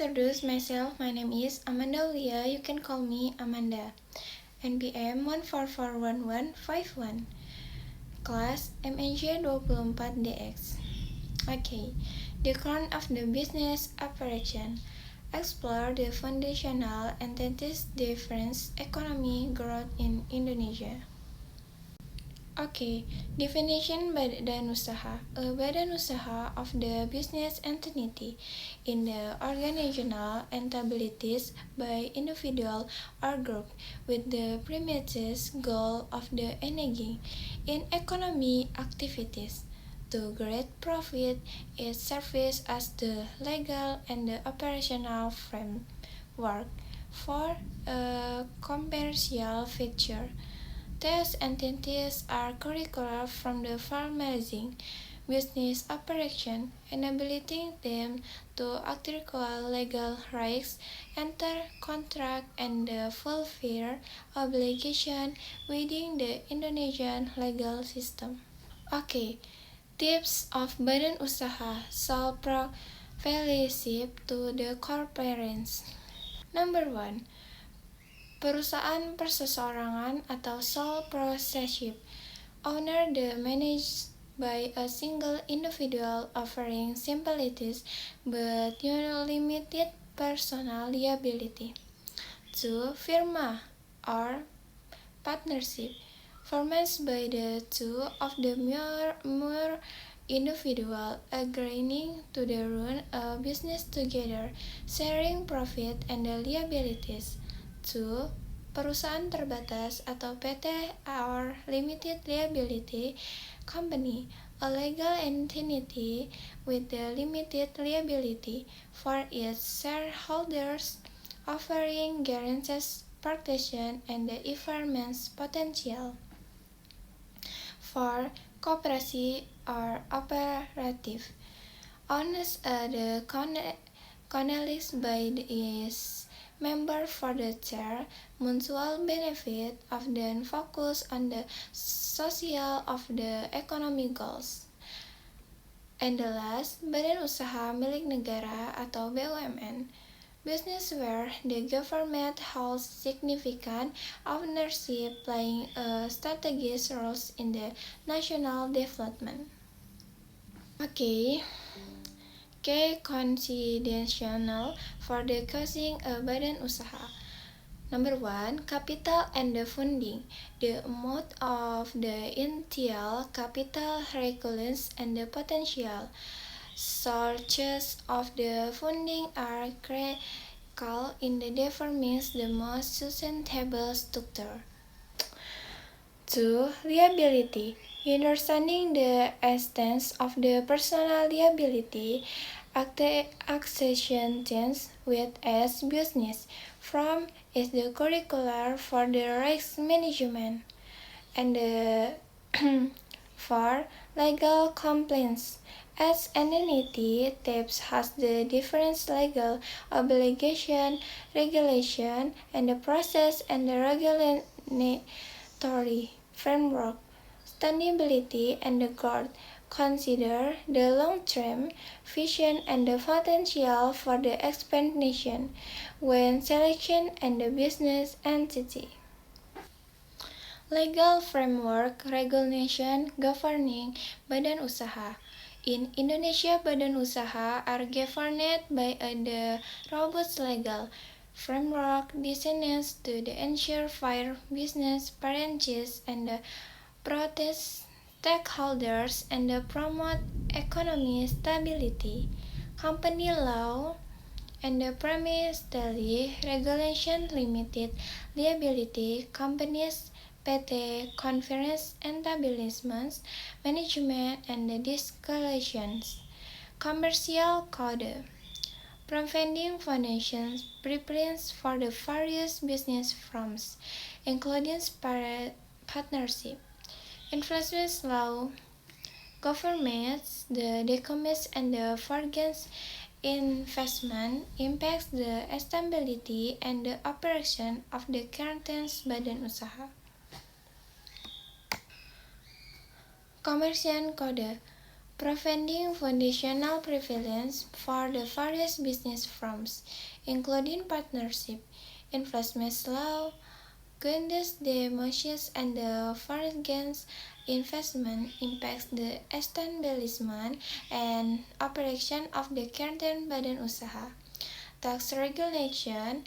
introduce myself. My name is Amanda Lia. You can call me Amanda. NPM 1441151. Kelas MNJ 24DX. Okay. The crown of the business operation. Explore the foundational entities difference economy growth in Indonesia. Okay, definition badan usaha. A badan usaha of the business entity in the organizational entities by individual or group with the premise goal of the engaging in economic activities to create profit. It serves as the legal and the operational framework for a commercial feature. These entities are curricular from the formalizing business operation, enabling them to articulate legal rights, enter contract, and fulfill obligations within the Indonesian legal system. Okay, tips of badan usaha sole proprietorship to the corporations. Number 1. Perusahaan perseorangan atau sole proprietorship. Owner the managed by a single individual offering similarities but limited personal liability. 2. Firma or partnership. Formed by the two of the more individual agreeing to run a business together, sharing profit and liabilities. 2. Perusahaan terbatas atau PT or limited liability company, a legal entity with the limited liability for its shareholders, offering guarantees protection and the environment's potential. 4. Kooperasi or operative. Owners are the connected by its member for the shared mutual benefit, often focus on the social of the economic goals. And the last, badan usaha milik negara atau BUMN. Business where the government holds significant ownership, playing a strategic role in the national development. Okay. Key considerations for the causing a badan usaha. Number 1. Capital and the funding. The amount of the initial capital requirements and the potential sources of the funding are critical in the determining the most sustainable structure. 2. Liability. Understanding the extent of the personal liability associated with its business from is the curricular for the risk management. And 4. Legal compliance. As an entity, TAPES has the different legal obligation, regulation, and the process and the regulatory framework, sustainability, and the growth. Consider the long-term vision and the potential for the expansion when selection and the business entity. Legal framework, regulation, governing badan usaha. In Indonesia, badan usaha are governed by the robust legal framework designed to ensure fair business practices and protect stakeholders and promote economic stability. Company law and the premisely regulation limited liability companies, PT, conference establishments, management, and the disclosures. Commercial code. Providing foundations blueprints for the various business forms, including partnership. Influence law. Governments, the documents, and the foreign investment impacts the stability and the operation of the current badan usaha. Commercial code. providing foundational prevalence for the various business forms, including partnership, investment law, Guidance the Moshes and the foreign investment impacts the establishment and operation of the current badan usaha. Tax regulation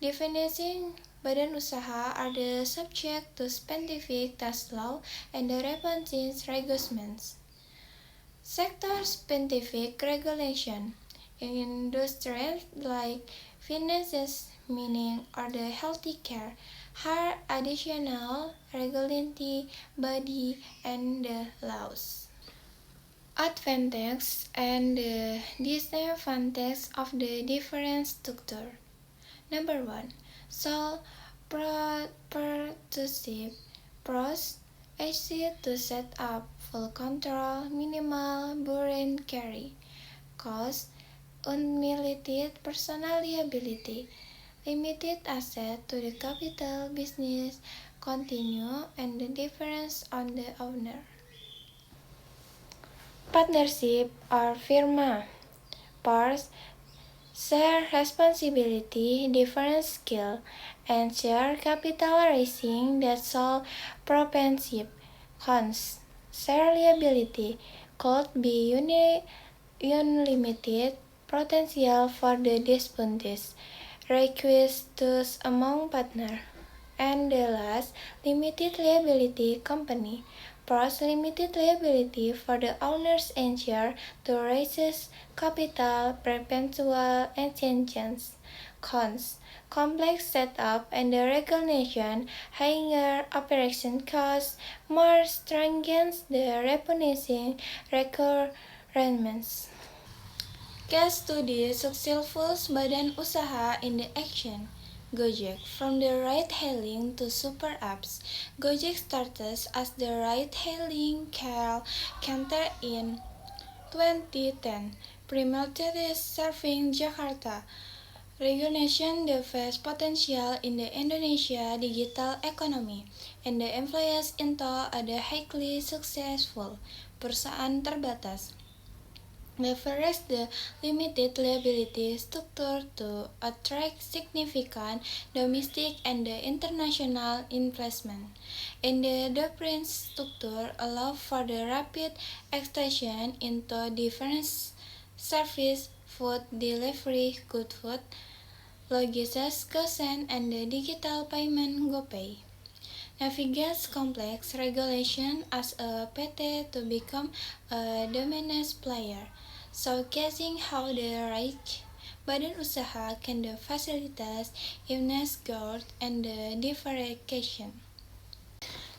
defining badan usaha are the subject to specific tax law and the references regulations. Sector-specific regulation in industries like finances, mining, or the healthy care are additional regulatory body and the laws. Advantages and the disadvantages of the different structure. Number 1. So, partnership pros easy to set up, full control, minimal burden carry, cost, unlimited personal liability, limited asset to the capital business continue and the difference on the owner. Partnership or firma. Pars share responsibility, different skill, and share capital raising that solve partnership. Cons. Share liability could be unlimited potential for the disputes, requests among partners. And the last, limited liability company. Pros limited liability for the owners ensure to raise capital perpetual exchanges. Cons complex setup and the regulation, higher operation costs, more stringent the repunishing requirements. Case study successful badan usaha in the action. Gojek. From the ride-hailing to super apps, Gojek started as the ride-hailing call center in 2010, primarily serving Jakarta. Regulation the vast potential in the Indonesia digital economy, and the employees into a highly successful perusahaan terbatas. Leverage the limited liability structure to attract significant domestic and international investment. And the different structure allow for the rapid extension into different service, food delivery, good food, logistics, GoSend, and the digital payment GoPay. Navigates complex regulation as a PT to become a dominant player, showcasing how the right badan usaha can facilitate immense growth and the diversification.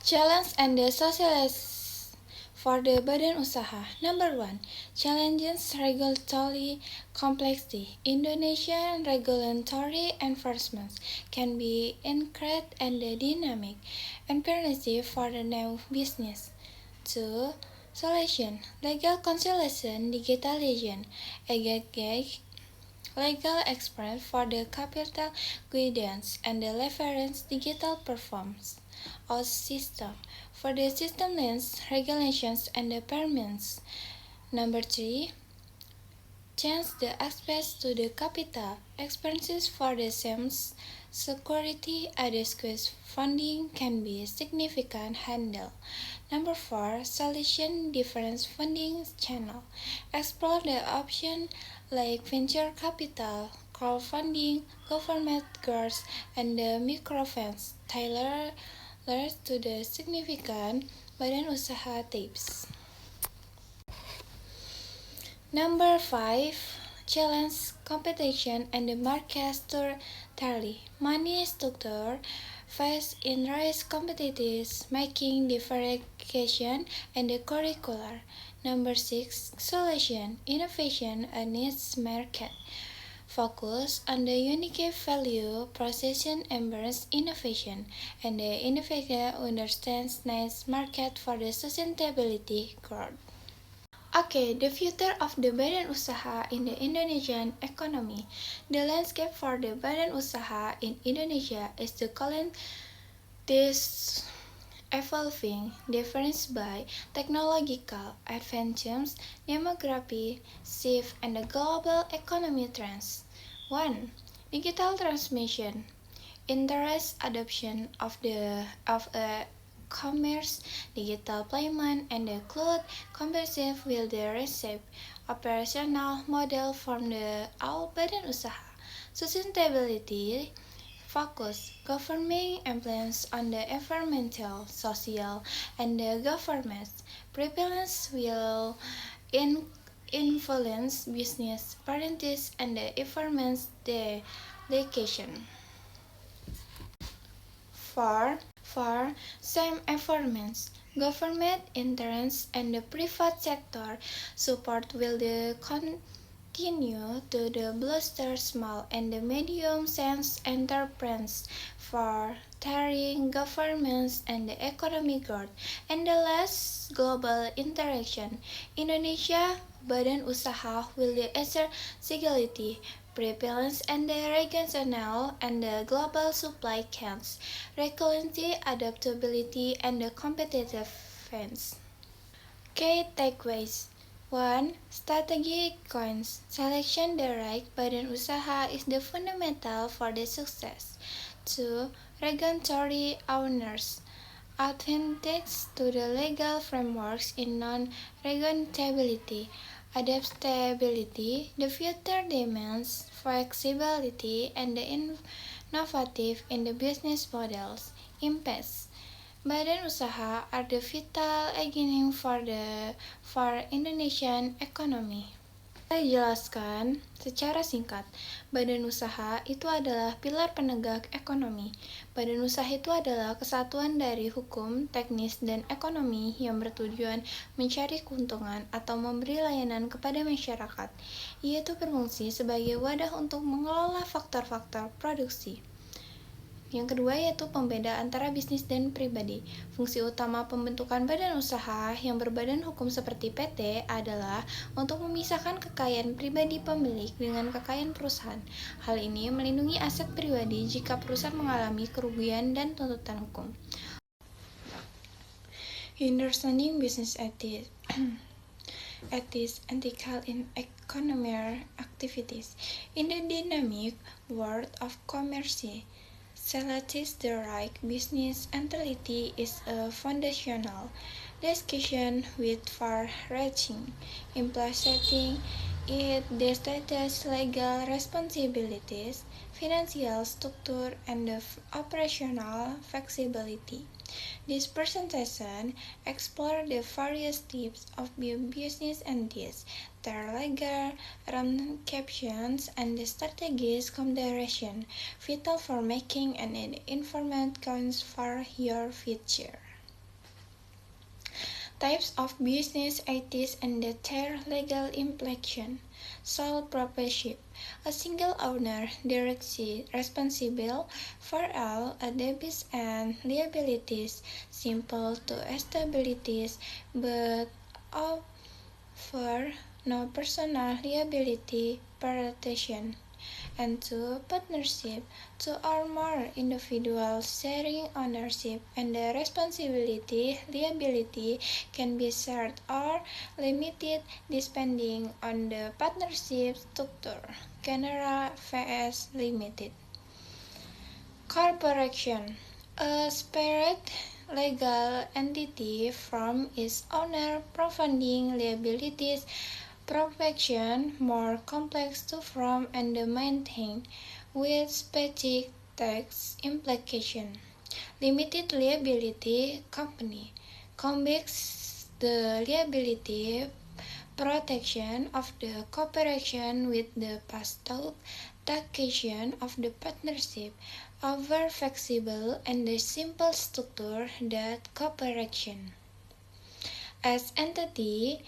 Challenge and the socialize for the badan usaha. Number 1. Challenges regulatory complexity. Indonesian regulatory enforcement can be intricate and dynamic and pervasive for the new business. 2. Solution. Legal conciliation, digitalization, engage legal expert for the capital guidance and the reference digital performance or system for the system lens regulations and the permits. Number 3. Change the access to the capital expenses for the same security adequate funding can be significant handle. Number 4. Solution different funding channel. Explore the option like venture capital, crowdfunding, government grants, and the microfinance tailored to the significant badan usaha tips. Number 5. Challenge competition and the market structure. Money structure face in rise competitors, making differentiation and the curricular. Number 6. Solution innovation and needs market. Focus on the unique value proposition embrace innovation, and the innovator understands niche market for the sustainability growth. Okay, the future of the badan usaha in the Indonesian economy. The landscape for the badan usaha in Indonesia is the current this evolving, different by technological advancements, demography shift, and the global economy trends. 1. Digital transmission. Interest adoption of a commerce, digital payment, and the cloud commerce will the reshape operational model from the all badan usaha. Sustainability focus government influence on the environmental, social, and the governance prevalence will influence business practice and the environment delegation. For same environments, government interest and the private sector support will the continue to the bolster small and the medium-sized enterprises for steering governments and the economic growth and the less global interaction. Indonesia badan usaha will assert security, prevalence and the regional and the global supply chains, resiliency, adaptability, and the competitive fence. Key takeaways. 1. Strategic coins. Selection the right badan usaha is the fundamental for the success. 2. Regulatory owners. Advantage to the legal frameworks in non-regulatability. Adaptability. The future demands flexibility and the innovative in the business models. Impacts. Badan usaha are the vital engine for Indonesian economy. Saya jelaskan secara singkat, badan usaha itu adalah pilar penegak ekonomi. Badan usaha itu adalah kesatuan dari hukum, teknis, dan ekonomi yang bertujuan mencari keuntungan atau memberi layanan kepada masyarakat. Ia itu berfungsi sebagai wadah untuk mengelola faktor-faktor produksi. Yang kedua yaitu pembeda antara bisnis dan pribadi. Fungsi utama pembentukan badan usaha yang berbadan hukum seperti PT adalah untuk memisahkan kekayaan pribadi pemilik dengan kekayaan perusahaan. Hal ini melindungi aset pribadi jika perusahaan mengalami kerugian dan tuntutan hukum. Understanding business ethics. Ethics, ethical in economic activities. In the dynamic world of commerce, selecting the right business entity is a foundational discussion with far-reaching implications in the status, legal responsibilities, financial structure, and the operational flexibility. This presentation explores the various types of business entities, their legal ramifications, and the strategic considerations vital for making an informed choice for your future. Types of business entities and their legal implications. Sole proprietorship. A single owner directly responsible for all debits and liabilities, simple to establish but offer no personal liability protection. And 2. Partnership. 2 or more individuals sharing ownership and the responsibility liability can be shared or limited depending on the partnership structure. General vs. Limited. Corporation. A separate legal entity from its owner providing liabilities protection more complex to form and maintain with specific tax implications. Limited liability company combines the liability protection of the corporation with the pass-through taxation of the partnership over flexible and the simple structure that corporation. As entity,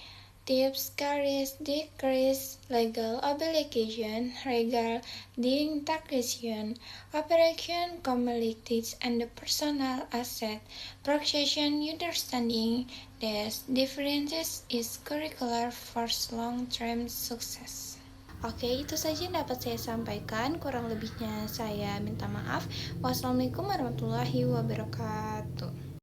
tips carries decreased legal obligation regarding taxation, operation complexities, and the personal asset protection. Understanding these differences is curricular for long-term success. Oke, itu saja yang dapat saya sampaikan. Kurang lebihnya saya minta maaf. Wassalamualaikum warahmatullahi wabarakatuh.